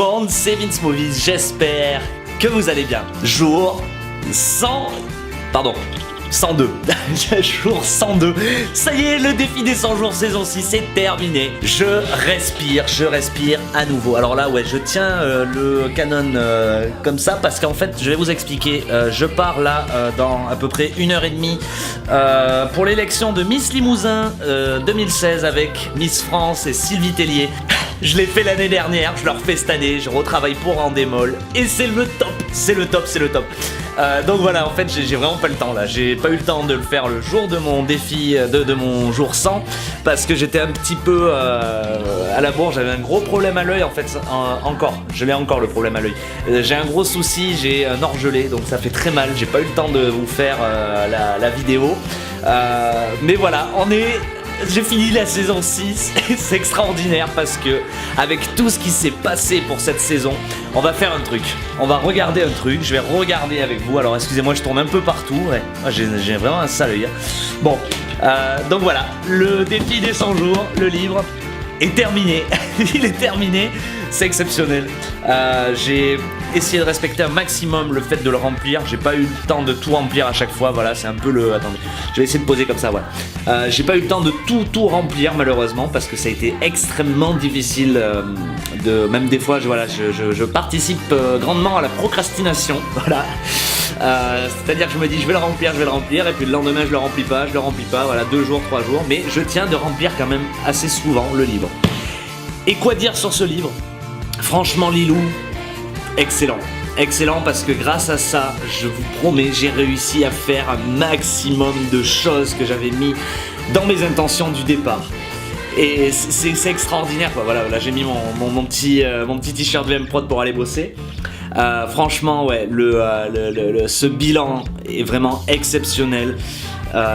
monde, c'est Vince Movies, j'espère que vous allez bien. Jour 100... Pardon, 102. Jour 102. Ça y est, le défi des 100 jours saison 6 est terminé. Je respire à nouveau. Alors là, ouais, je tiens le Canon comme ça parce qu'en fait, je vais vous expliquer. Je pars là dans à peu près 1h30 pour l'élection de Miss Limousin 2016 avec Miss France et Sylvie Tellier. Je l'ai fait l'année dernière, je le refais cette année, je retravaille pour Endemol et c'est le top, c'est le top. Donc voilà, en fait j'ai vraiment pas le temps là, j'ai pas eu le temps de le faire le jour de mon défi, de mon jour 100 parce que j'étais un petit peu à la bourre, j'avais un gros problème à l'œil en fait, je l'ai encore le problème à l'œil. J'ai un gros souci, j'ai un orgelé donc ça fait très mal, j'ai pas eu le temps de vous faire la vidéo. Mais voilà, j'ai fini la saison 6 et c'est extraordinaire parce que avec tout ce qui s'est passé pour cette saison, on va faire un truc. On va regarder un truc, je vais regarder avec vous. Alors excusez-moi, je tourne un peu partout. Ouais. J'ai vraiment un sale œil. Bon, donc voilà, le défi des 100 jours, le livre est terminé. Il est terminé, c'est exceptionnel. J'ai essayé de respecter un maximum le fait de le remplir. J'ai pas eu le temps de tout remplir à chaque fois. Voilà, c'est un peu le... Attendez, je vais essayer de poser comme ça, voilà. J'ai pas eu le temps de tout remplir malheureusement parce que ça a été extrêmement difficile. Même des fois, je participe grandement à la procrastination. Voilà. C'est-à-dire que je me dis je vais le remplir et puis le lendemain je le remplis pas, voilà, 2 jours, 3 jours, mais je tiens de remplir quand même assez souvent le livre. Et quoi dire sur ce livre ? Franchement Lilou, excellent parce que grâce à ça, je vous promets, j'ai réussi à faire un maximum de choses que j'avais mis dans mes intentions du départ. Et c'est extraordinaire quoi. Voilà, là j'ai mis mon petit t-shirt VM Prod pour aller bosser. Franchement ouais, ce bilan est vraiment exceptionnel.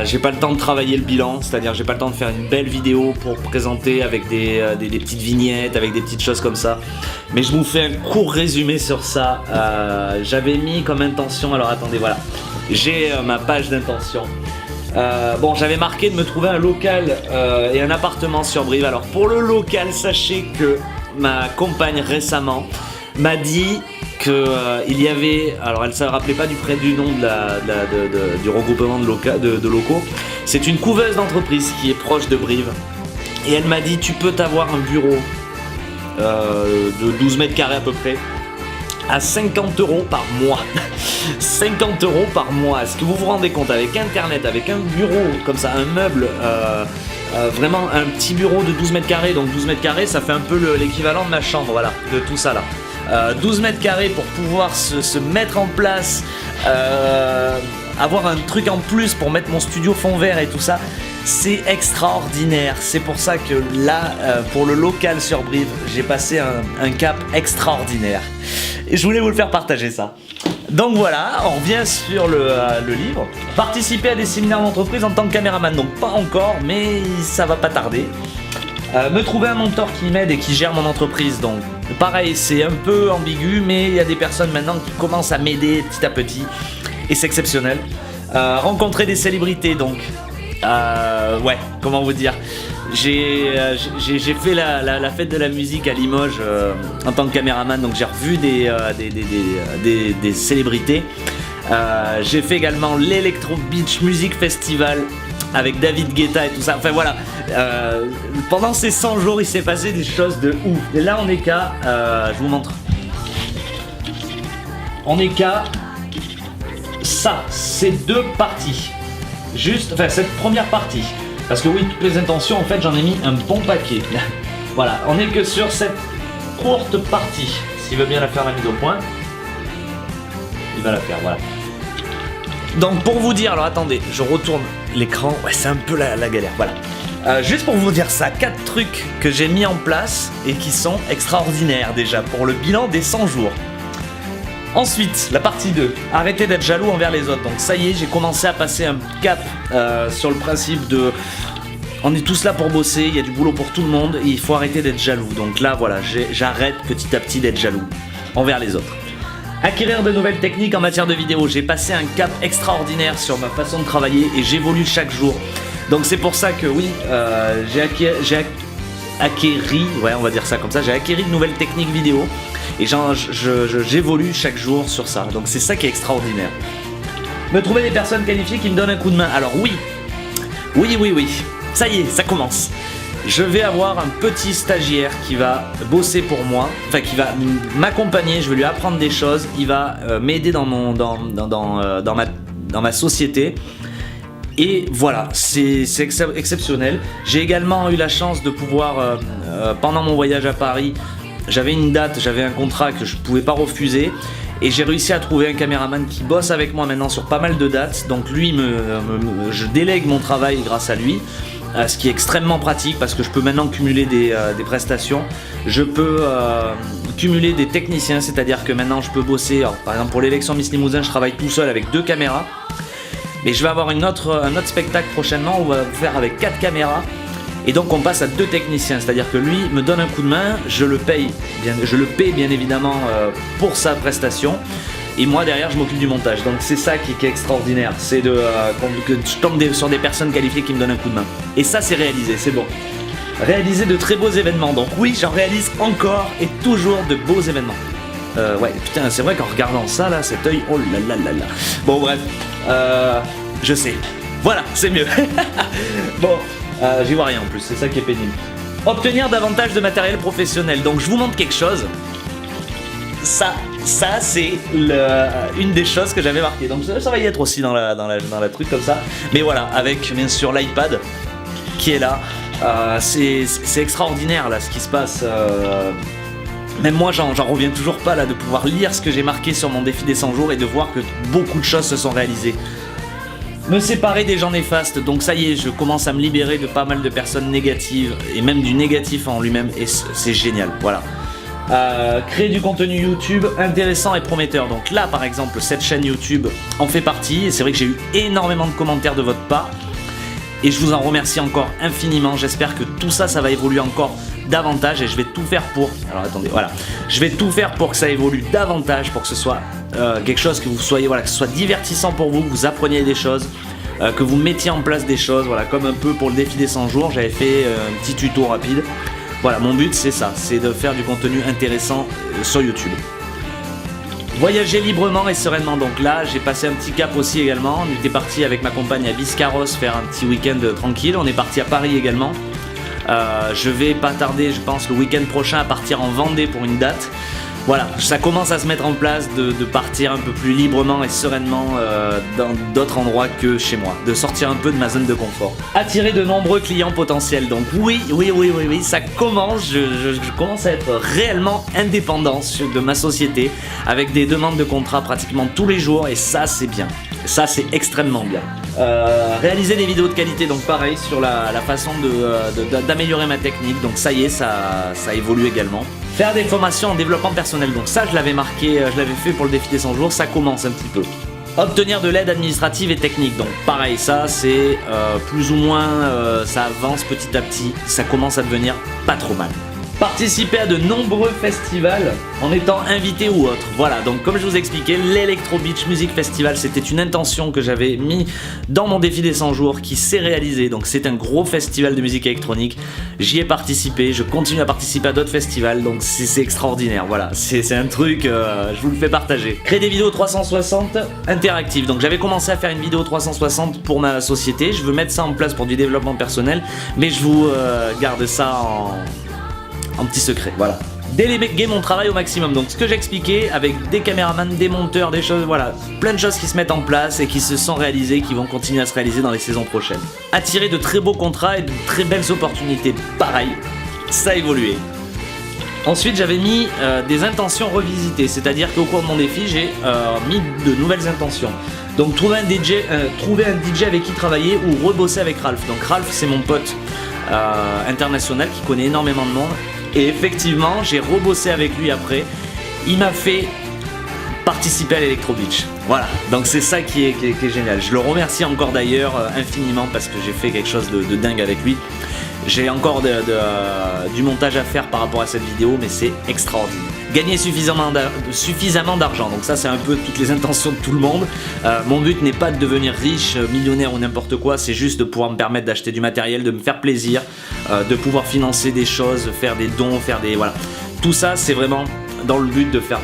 J'ai pas le temps de travailler le bilan, c'est-à-dire j'ai pas le temps de faire une belle vidéo pour présenter avec des petites vignettes, avec des petites choses comme ça. Mais je vous fais un court résumé sur ça. J'avais mis comme intention, alors attendez, voilà, j'ai ma page d'intention. Bon, j'avais marqué de me trouver un local et un appartement sur Brive. Alors pour le local, sachez que ma compagne récemment m'a dit qu'il y avait, alors elle ne se rappelait pas du nom du regroupement de locaux. C'est une couveuse d'entreprise qui est proche de Brive. Et elle m'a dit tu peux t'avoir un bureau de 12 mètres carrés à peu près à 50 € par mois. 50 € par mois. Est-ce que vous vous rendez compte, avec internet, avec un bureau comme ça, un meuble, vraiment un petit bureau de 12 mètres carrés, donc 12 mètres carrés ça fait un peu l'équivalent de ma chambre, voilà, de tout ça là. 12 mètres carrés pour pouvoir se mettre en place, avoir un truc en plus pour mettre mon studio fond vert et tout ça, c'est extraordinaire. C'est pour ça que là, pour le local sur Brive, j'ai passé un cap extraordinaire. Et je voulais vous le faire partager ça. Donc voilà, on revient sur le livre. Participer à des séminaires d'entreprise en tant que caméraman, donc pas encore, mais ça va pas tarder. Me trouver un mentor qui m'aide et qui gère mon entreprise, donc pareil, c'est un peu ambigu, mais il y a des personnes maintenant qui commencent à m'aider petit à petit et c'est exceptionnel. Rencontrer des célébrités, donc ouais, comment vous dire, j'ai fait la fête de la musique à Limoges en tant que caméraman, donc j'ai revu des célébrités. J'ai fait également l'Electro Beach Music Festival avec David Guetta et tout ça, enfin voilà, pendant ces 100 jours il s'est passé des choses de ouf. Et là on est qu'à, je vous montre, on est qu'à ça, c'est 2 parties, juste, enfin cette première partie, parce que oui, toutes les intentions en fait j'en ai mis un bon paquet. Voilà, on est que sur cette courte partie. S'il veut bien la faire la mise au point, il va la faire, voilà. Donc pour vous dire, alors attendez, je retourne l'écran, ouais c'est un peu la galère, voilà. Juste pour vous dire ça, 4 trucs que j'ai mis en place et qui sont extraordinaires déjà pour le bilan des 100 jours. Ensuite, la partie 2, arrêtez d'être jaloux envers les autres. Donc ça y est, j'ai commencé à passer un cap sur le principe de... On est tous là pour bosser, il y a du boulot pour tout le monde et il faut arrêter d'être jaloux. Donc là voilà, j'arrête petit à petit d'être jaloux envers les autres. Acquérir de nouvelles techniques en matière de vidéo. J'ai passé un cap extraordinaire sur ma façon de travailler et j'évolue chaque jour. Donc c'est pour ça que oui, j'ai acquéri, ouais on va dire ça comme ça, j'ai acquéri de nouvelles techniques vidéo et j'évolue chaque jour sur ça. Donc c'est ça qui est extraordinaire. Me trouver des personnes qualifiées qui me donnent un coup de main. Alors oui, ça y est, ça commence. Je vais avoir un petit stagiaire qui va bosser pour moi, enfin qui va m'accompagner, je vais lui apprendre des choses, il va m'aider dans ma société. Et voilà, c'est exceptionnel. J'ai également eu la chance de pouvoir, pendant mon voyage à Paris, j'avais une date, j'avais un contrat que je ne pouvais pas refuser. Et j'ai réussi à trouver un caméraman qui bosse avec moi maintenant sur pas mal de dates. Donc lui, je délègue mon travail grâce à lui. Ce qui est extrêmement pratique parce que je peux maintenant cumuler des prestations. Je peux cumuler des techniciens, c'est-à-dire que maintenant je peux bosser. Alors, par exemple pour l'élection Miss Limousin, je travaille tout seul avec 2 caméras. Mais je vais avoir un autre spectacle prochainement où on va faire avec 4 caméras. Et donc on passe à 2 techniciens, c'est-à-dire que lui me donne un coup de main, je le paye bien évidemment pour sa prestation. Et moi derrière je m'occupe du montage. Donc c'est ça qui est extraordinaire, c'est que je tombe sur des personnes qualifiées qui me donnent un coup de main. Et ça c'est réalisé, c'est bon. Réaliser de très beaux événements. Donc oui, j'en réalise encore et toujours de beaux événements. Ouais, putain, c'est vrai qu'en regardant ça là, cet œil, oh là là là là. Bon bref, je sais. Voilà, c'est mieux. Bon, j'y vois rien en plus, c'est ça qui est pénible. Obtenir davantage de matériel professionnel. Donc je vous montre quelque chose. Ça c'est une des choses que j'avais marqué. Donc ça va y être aussi dans la truc comme ça. Mais voilà, avec bien sûr l'iPad qui est là. C'est extraordinaire là ce qui se passe. Même moi j'en reviens toujours pas là de pouvoir lire ce que j'ai marqué sur mon défi des 100 jours et de voir que beaucoup de choses se sont réalisées. Me séparer des gens néfastes, donc ça y est, je commence à me libérer de pas mal de personnes négatives et même du négatif en lui-même et c'est génial, voilà. Créer du contenu YouTube intéressant et prometteur. Donc là par exemple cette chaîne YouTube en fait partie et c'est vrai que j'ai eu énormément de commentaires de votre part et je vous en remercie encore infiniment. J'espère que tout ça va évoluer encore davantage et je vais tout faire pour... Alors attendez, voilà. Je vais tout faire pour que ça évolue davantage, pour que ce soit quelque chose que vous soyez, voilà, que ce soit divertissant pour vous, que vous appreniez des choses, que vous mettiez en place des choses, voilà, comme un peu pour le défi des 100 jours, j'avais fait un petit tuto rapide. Voilà, mon but c'est ça, c'est de faire du contenu intéressant sur YouTube. Voyager librement et sereinement, donc là j'ai passé un petit cap aussi également, on était parti avec ma compagne à Biscarros faire un petit week-end tranquille, on est parti à Paris également. Je vais pas tarder, je pense, le week-end prochain à partir en Vendée pour une date. Voilà, ça commence à se mettre en place de partir un peu plus librement et sereinement dans d'autres endroits que chez moi, de sortir un peu de ma zone de confort. Attirer de nombreux clients potentiels, donc oui, ça commence, je commence à être réellement indépendant de ma société, avec des demandes de contrat pratiquement tous les jours, et ça c'est bien, ça c'est extrêmement bien. Réaliser des vidéos de qualité, donc pareil sur la façon d'améliorer ma technique, donc ça y est, ça évolue également. Faire des formations en développement personnel, donc ça je l'avais marqué, je l'avais fait pour le défi des 100 jours, ça commence un petit peu. Obtenir de l'aide administrative et technique, donc pareil, ça c'est plus ou moins, ça avance petit à petit, ça commence à devenir pas trop mal. Participer à de nombreux festivals en étant invité ou autre. Voilà, donc comme je vous expliquais, l'Electro Beach Music Festival, c'était une intention que j'avais mis dans mon défi des 100 jours qui s'est réalisé. Donc c'est un gros festival de musique électronique. J'y ai participé, je continue à participer à d'autres festivals, donc c'est extraordinaire. Voilà, c'est un truc, je vous le fais partager. Créer des vidéos 360 interactives. Donc j'avais commencé à faire une vidéo 360 pour ma société. Je veux mettre ça en place pour du développement personnel, mais je vous garde ça en petit secret, voilà. Déléguer mon travail au maximum, donc ce que j'expliquais avec des caméramans, des monteurs, des choses, voilà, plein de choses qui se mettent en place et qui se sont réalisées, qui vont continuer à se réaliser dans les saisons prochaines. Attirer de très beaux contrats et de très belles opportunités, pareil, ça a évolué. Ensuite j'avais mis des intentions revisitées, c'est-à-dire qu'au cours de mon défi j'ai mis de nouvelles intentions. Donc trouver un DJ avec qui travailler ou rebosser avec Ralph. Donc Ralph c'est mon pote international qui connaît énormément de monde. Et effectivement, j'ai rebossé avec lui après. Il m'a fait participer à l'Electro Beach. Voilà, donc c'est ça qui est génial. Je le remercie encore d'ailleurs infiniment parce que j'ai fait quelque chose de dingue avec lui. J'ai encore du montage à faire par rapport à cette vidéo, mais c'est extraordinaire. Gagner suffisamment d'argent, donc ça c'est un peu toutes les intentions de tout le monde. Mon but n'est pas de devenir riche, millionnaire ou n'importe quoi, c'est juste de pouvoir me permettre d'acheter du matériel, de me faire plaisir, de pouvoir financer des choses, faire des dons, faire des... Voilà. Tout ça c'est vraiment dans le but de faire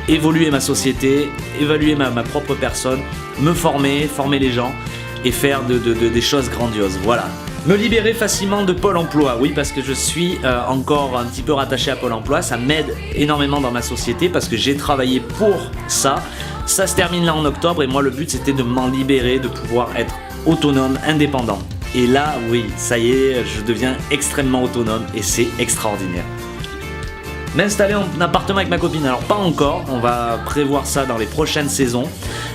évoluer ma société, évaluer ma propre personne, me former les gens et faire des choses grandioses. Voilà. Me libérer facilement de Pôle emploi, oui, parce que je suis encore un petit peu rattaché à Pôle emploi. Ça m'aide énormément dans ma société parce que j'ai travaillé pour ça. Ça se termine là en octobre et moi le but c'était de m'en libérer, de pouvoir être autonome, indépendant. Et là, oui, ça y est, je deviens extrêmement autonome et c'est extraordinaire. M'installer en appartement avec ma copine, alors pas encore, on va prévoir ça dans les prochaines saisons.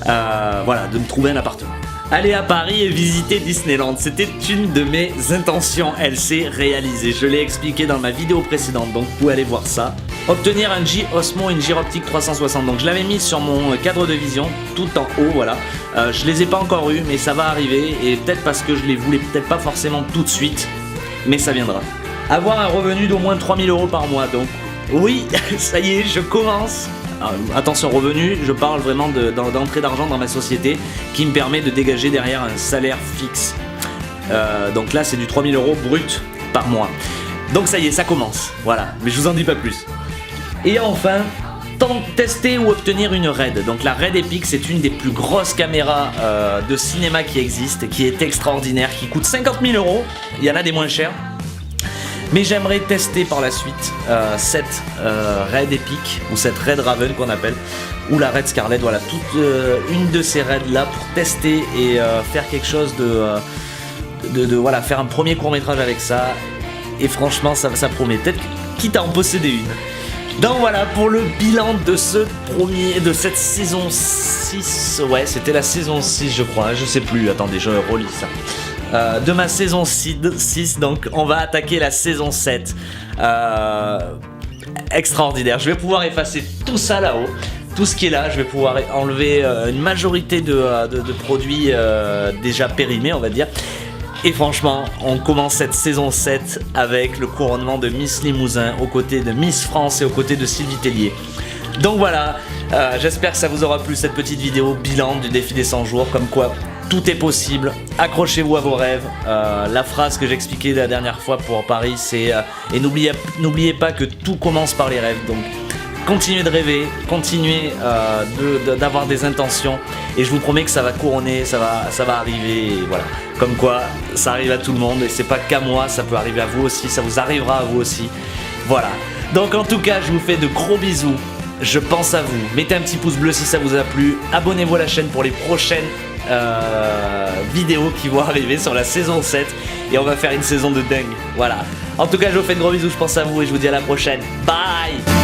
Voilà, de me trouver un appartement. Aller à Paris et visiter Disneyland, c'était une de mes intentions, elle s'est réalisée. Je l'ai expliqué dans ma vidéo précédente, donc vous pouvez aller voir ça. Obtenir un G-Osmo et une gyroptique 360, donc je l'avais mis sur mon cadre de vision, tout en haut, voilà. Je les ai pas encore eu, mais ça va arriver, et peut-être parce que je les voulais peut-être pas forcément tout de suite, mais ça viendra. Avoir un revenu d'au moins 3000 € par mois, donc oui, ça y est, je commence. Alors, attention, revenu, je parle vraiment d'entrée d'argent dans ma société qui me permet de dégager derrière un salaire fixe. Donc là, c'est du 3000 € brut par mois. Donc ça y est, ça commence. Voilà, mais je vous en dis pas plus. Et enfin, tester ou obtenir une RED. Donc la RED Epic, c'est une des plus grosses caméras de cinéma qui existe, qui est extraordinaire, qui coûte 50 000 €. Il y en a des moins chers. Mais j'aimerais tester par la suite cette RED Epic ou cette RED Raven qu'on appelle, ou la RED Scarlett, voilà, toute une de ces RED là pour tester et faire quelque chose voilà, faire un premier court-métrage avec ça. Et franchement, ça promet, peut-être quitte à en posséder une. Donc voilà pour le bilan de cette saison 6. Ouais, c'était la saison 6 je crois, je sais plus, attendez, je relis ça. De ma saison 6, donc on va attaquer la saison 7. Extraordinaire, je vais pouvoir effacer tout ça là-haut, tout ce qui est là, je vais pouvoir enlever une majorité de produits déjà périmés, on va dire. Et franchement, on commence cette saison 7 avec le couronnement de Miss Limousin aux côtés de Miss France et aux côtés de Sylvie Tellier. Donc voilà, j'espère que ça vous aura plu cette petite vidéo bilan du défi des 100 jours, comme quoi tout est possible, accrochez-vous à vos rêves. La phrase que j'expliquais la dernière fois pour Paris, c'est et n'oubliez pas que tout commence par les rêves. Donc continuez de rêver, continuez d'avoir des intentions et je vous promets que ça va couronner, ça va arriver, et voilà. Comme quoi, ça arrive à tout le monde et c'est pas qu'à moi, ça peut arriver à vous aussi, ça vous arrivera à vous aussi. Voilà. Donc en tout cas, je vous fais de gros bisous. Je pense à vous. Mettez un petit pouce bleu si ça vous a plu. Abonnez-vous à la chaîne pour les prochaines vidéos qui vont arriver sur la saison 7 et on va faire une saison de dingue. Voilà. En tout cas, je vous fais de gros bisous, je pense à vous et je vous dis à la prochaine. Bye.